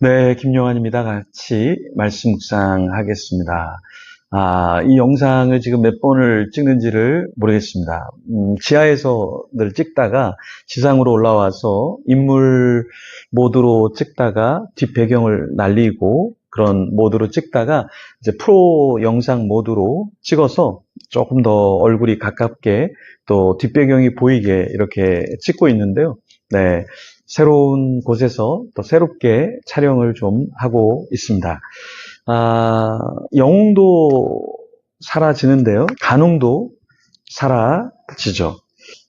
네, 김용환입니다. 같이 말씀 묵상하겠습니다. 이 영상을 지금 몇 번을 찍는지를 모르겠습니다. 지하에서 늘 찍다가 지상으로 올라와서 인물 모드로 찍다가 뒷배경을 날리고 그런 모드로 찍다가 이제 프로 영상 모드로 찍어서 조금 더 얼굴이 가깝게 또 뒷배경이 보이게 이렇게 찍고 있는데요. 네. 새로운 곳에서 또 새롭게 촬영을 좀 하고 있습니다. 영웅도 사라지는데요. 간웅도 사라지죠.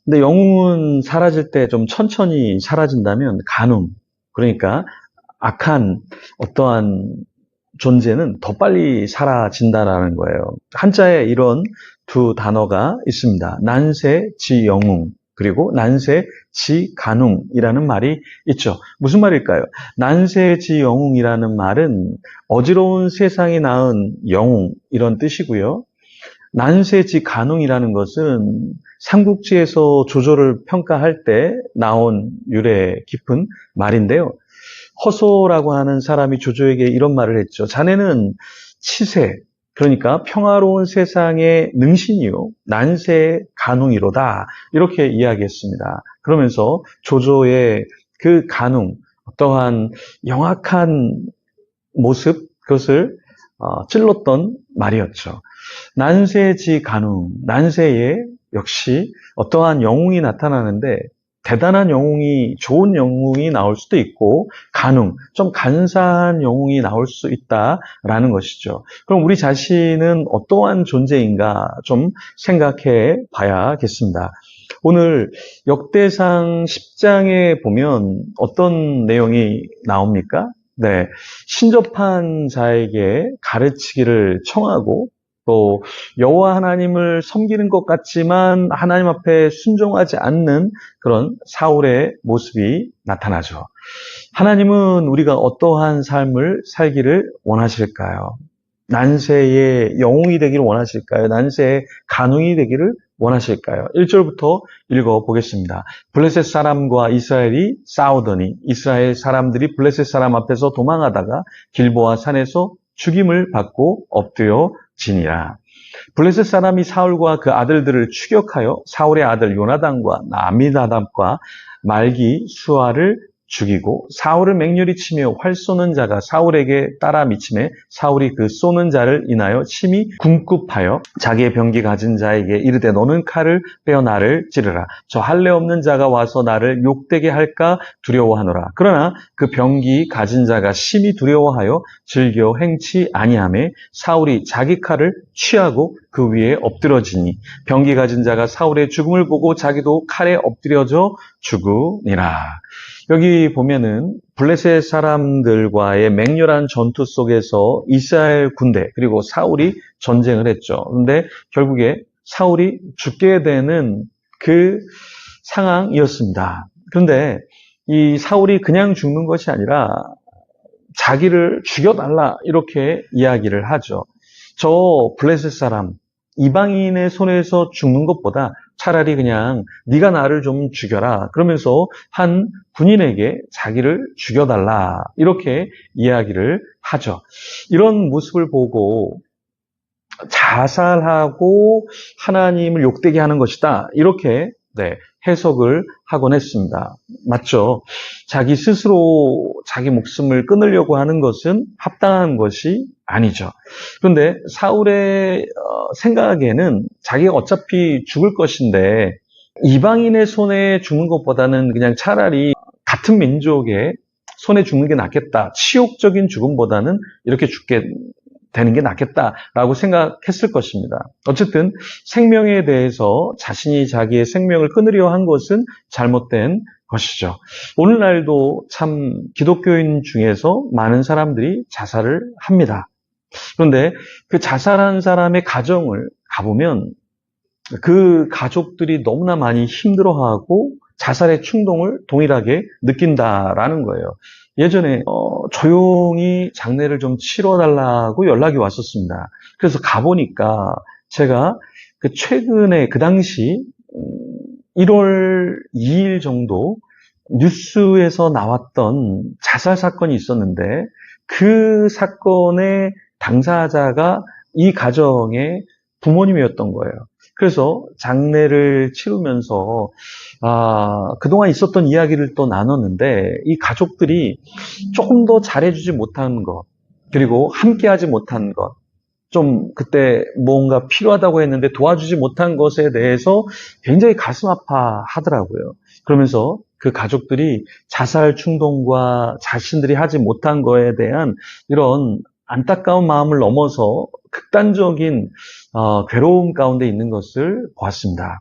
근데 영웅은 사라질 때 좀 천천히 사라진다면 간웅, 그러니까 악한 어떠한 존재는 더 빨리 사라진다라는 거예요. 한자에 이런 두 단어가 있습니다. 난세, 지영웅, 그리고 난세, 지간웅이라는 말이 있죠. 무슨 말일까요? 난세, 지영웅이라는 말은 어지러운 세상이 낳은 영웅, 이런 뜻이고요. 난세, 지간웅이라는 것은 삼국지에서 조조를 평가할 때 나온 유래 깊은 말인데요. 허소라고 하는 사람이 조조에게 이런 말을 했죠. 자네는 치세, 그러니까 평화로운 세상의 능신이요, 난세의 간웅이로다, 이렇게 이야기했습니다. 그러면서 조조의 그 간웅, 어떠한 영악한 모습, 그것을 찔렀던 말이었죠. 난세지 간웅, 난세에 역시 어떠한 영웅이 나타나는데 대단한 영웅이, 좋은 영웅이 나올 수도 있고 간웅, 좀 간사한 영웅이 나올 수 있다라는 것이죠. 그럼 우리 자신은 어떠한 존재인가 좀 생각해 봐야겠습니다. 오늘 역대상 10장에 보면 어떤 내용이 나옵니까? 네, 신접한 자에게 가르치기를 청하고 또 여호와 하나님을 섬기는 것 같지만 하나님 앞에 순종하지 않는 그런 사울의 모습이 나타나죠. 하나님은 우리가 어떠한 삶을 살기를 원하실까요? 난세의 영웅이 되기를 원하실까요? 난세의 간웅이 되기를 원하실까요? 1절부터 읽어보겠습니다. 블레셋 사람과 이스라엘이 싸우더니 이스라엘 사람들이 블레셋 사람 앞에서 도망하다가 길보아 산에서 죽임을 받고 엎드려 지니라. 블레셋 사람이 사울과 그 아들들을 추격하여 사울의 아들 요나단과 아미나답과 말기 수아를 죽이고 사울을 맹렬히 치며 활 쏘는 자가 사울에게 따라 미치매 사울이 그 쏘는 자를 인하여 심히 궁급하여 자기의 병기 가진 자에게 이르되 너는 칼을 빼어 나를 찌르라. 저 할례 없는 자가 와서 나를 욕되게 할까 두려워하노라. 그러나 그 병기 가진 자가 심히 두려워하여 즐겨 행치 아니하매 사울이 자기 칼을 취하고 그 위에 엎드러지니 병기 가진 자가 사울의 죽음을 보고 자기도 칼에 엎드려져 죽으니라. 여기 보면은 블레셋 사람들과의 맹렬한 전투 속에서 이스라엘 군대 그리고 사울이 전쟁을 했죠. 그런데 결국에 사울이 죽게 되는 그 상황이었습니다. 그런데 이 사울이 그냥 죽는 것이 아니라 자기를 죽여달라 이렇게 이야기를 하죠. 저 블레셋 사람, 이방인의 손에서 죽는 것보다 차라리 그냥 네가 나를 좀 죽여라. 그러면서 한 군인에게 자기를 죽여달라. 이렇게 이야기를 하죠. 이런 모습을 보고 자살하고 하나님을 욕되게 하는 것이다. 이렇게 해석을 하곤 했습니다. 맞죠? 자기 스스로 자기 목숨을 끊으려고 하는 것은 합당한 것이 아니죠. 그런데 사울의 생각에는 자기가 어차피 죽을 것인데 이방인의 손에 죽는 것보다는 그냥 차라리 같은 민족의 손에 죽는 게 낫겠다. 치욕적인 죽음보다는 이렇게 죽게 되는 게 낫겠다라고 생각했을 것입니다. 어쨌든 생명에 대해서 자신이 자기의 생명을 끊으려 한 것은 잘못된 것이죠. 오늘날도 참 기독교인 중에서 많은 사람들이 자살을 합니다. 그런데 그 자살한 사람의 가정을 가보면 그 가족들이 너무나 많이 힘들어하고 자살의 충동을 동일하게 느낀다라는 거예요. 예전에 조용히 장례를 좀 치러달라고 연락이 왔었습니다. 그래서 가보니까 제가 그 최근에 그 당시 1월 2일 정도 뉴스에서 나왔던 자살 사건이 있었는데 그 사건의 당사자가 이 가정의 부모님이었던 거예요. 그래서 장례를 치르면서 그동안 있었던 이야기를 또 나눴는데 이 가족들이 조금 더 잘해주지 못한 것, 그리고 함께하지 못한 것, 좀 그때 뭔가 필요하다고 했는데 도와주지 못한 것에 대해서 굉장히 가슴 아파 하더라고요. 그러면서 그 가족들이 자살 충동과 자신들이 하지 못한 거에 대한 이런 안타까운 마음을 넘어서 극단적인 괴로움 가운데 있는 것을 보았습니다.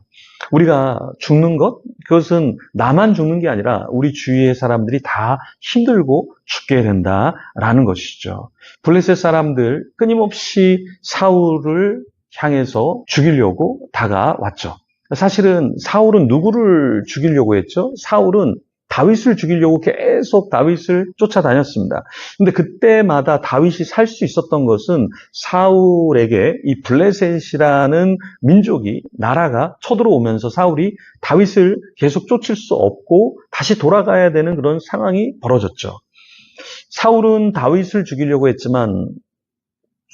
우리가 죽는 것, 그것은 나만 죽는 게 아니라 우리 주위의 사람들이 다 힘들고 죽게 된다라는 것이죠. 블레셋 사람들 끊임없이 사울을 향해서 죽이려고 다가왔죠. 사실은 사울은 누구를 죽이려고 했죠? 사울은 다윗을 죽이려고 계속 다윗을 쫓아다녔습니다. 근데 그때마다 다윗이 살 수 있었던 것은 사울에게 이 블레셋이라는 민족이, 나라가 쳐들어오면서 사울이 다윗을 계속 쫓을 수 없고 다시 돌아가야 되는 그런 상황이 벌어졌죠. 사울은 다윗을 죽이려고 했지만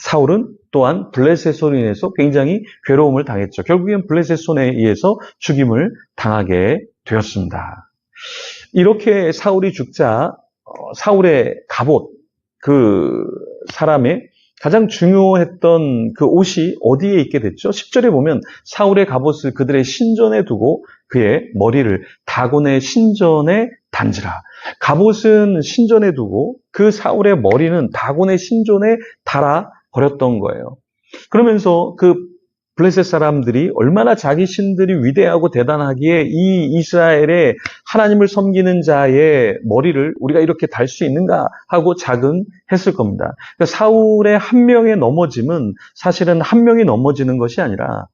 사울은 또한 블레셋 손에 의해서 굉장히 괴로움을 당했죠. 결국엔 블레셋 손에 의해서 죽임을 당하게 되었습니다. 이렇게 사울이 죽자 사울의 갑옷, 그 사람의 가장 중요했던 그 옷이 어디에 있게 됐죠? 10절에 보면 사울의 갑옷을 그들의 신전에 두고 그의 머리를 다곤의 신전에 단지라. 갑옷은 신전에 두고 그 사울의 머리는 다곤의 신전에 달아 버렸던 거예요. 그러면서 그 블레셋 사람들이 얼마나 자기 신들이 위대하고 대단하기에 이 이스라엘의 하나님을 섬기는 자의 머리를 우리가 이렇게 달 수 있는가 하고 자긍했을 겁니다. 그러니까 사울의 한 명의 넘어짐은 사실은 한 명이 넘어지는 것이 아니라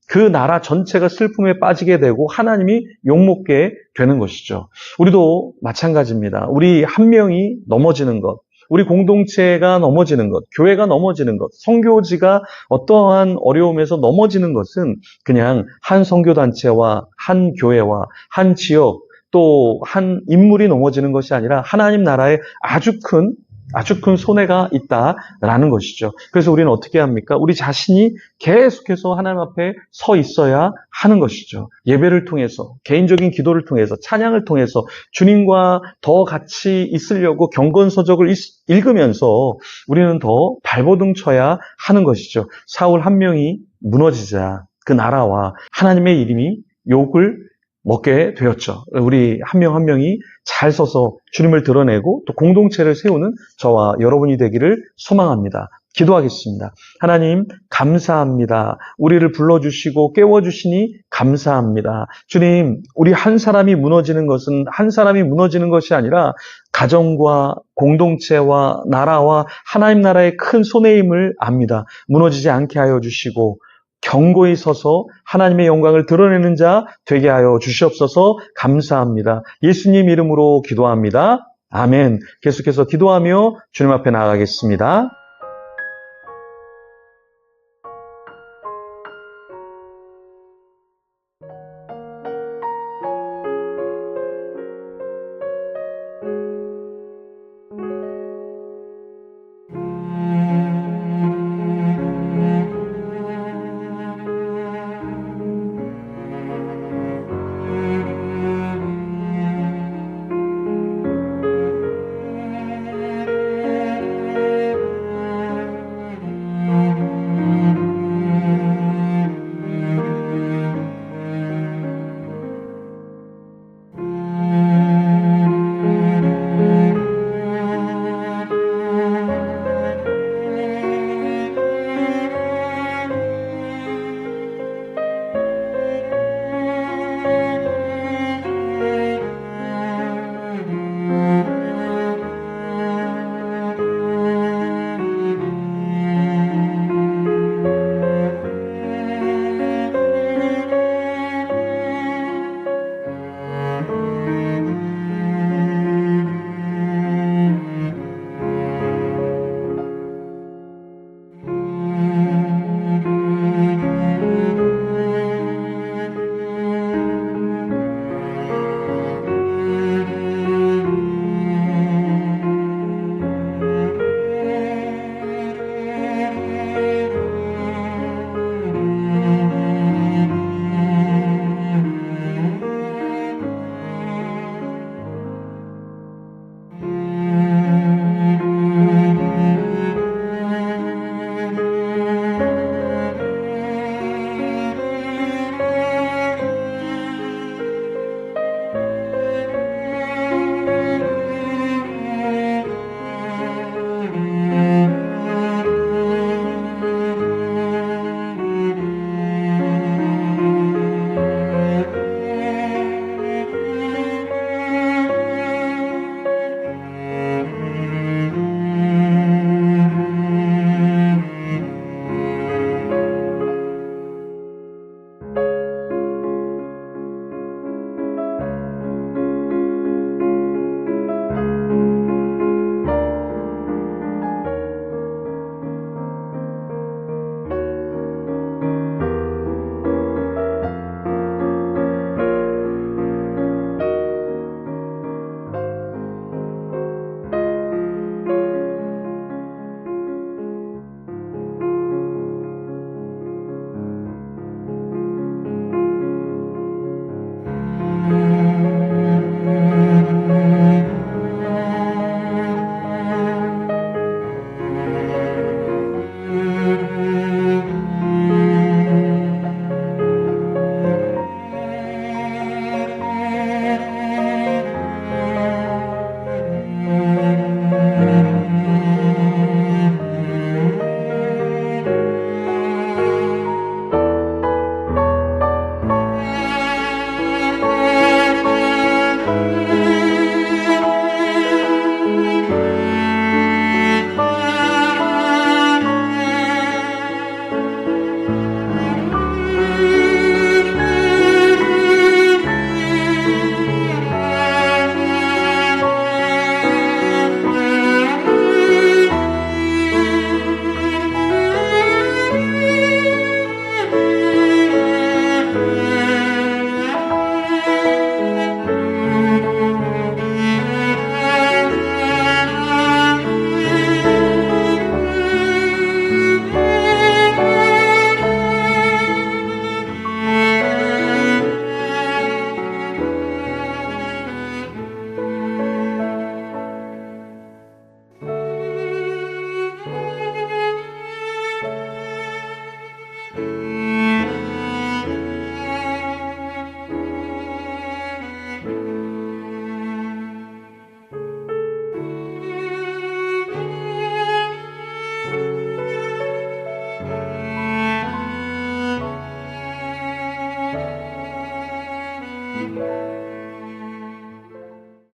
그 나라 전체가 슬픔에 빠지게 되고 하나님이 욕먹게 되는 것이죠. 우리도 마찬가지입니다. 우리 한 명이 넘어지는 것, 우리 공동체가 넘어지는 것, 교회가 넘어지는 것, 선교지가 어떠한 어려움에서 넘어지는 것은 그냥 한 선교단체와 한 교회와 한 지역 또 한 인물이 넘어지는 것이 아니라 하나님 나라에 아주 큰 손해가 있다라는 것이죠. 그래서 우리는 어떻게 합니까? 우리 자신이 계속해서 하나님 앞에 서 있어야 하는 것이죠. 예배를 통해서, 개인적인 기도를 통해서, 찬양을 통해서 주님과 더 같이 있으려고 경건서적을 읽으면서 우리는 더 발버둥 쳐야 하는 것이죠. 사울 한 명이 무너지자 그 나라와 하나님의 이름이 욕을 먹게 되었죠. 우리 한 명 한 명이 잘 서서 주님을 드러내고 또 공동체를 세우는 저와 여러분이 되기를 소망합니다. 기도하겠습니다. 하나님 감사합니다. 우리를 불러주시고 깨워주시니 감사합니다. 주님, 우리 한 사람이 무너지는 것은 한 사람이 무너지는 것이 아니라 가정과 공동체와 나라와 하나님 나라의 큰 손해임을 압니다. 무너지지 않게 하여 주시고 견고히 서서 하나님의 영광을 드러내는 자 되게 하여 주시옵소서. 감사합니다. 예수님 이름으로 기도합니다. 아멘. 계속해서 기도하며 주님 앞에 나아가겠습니다.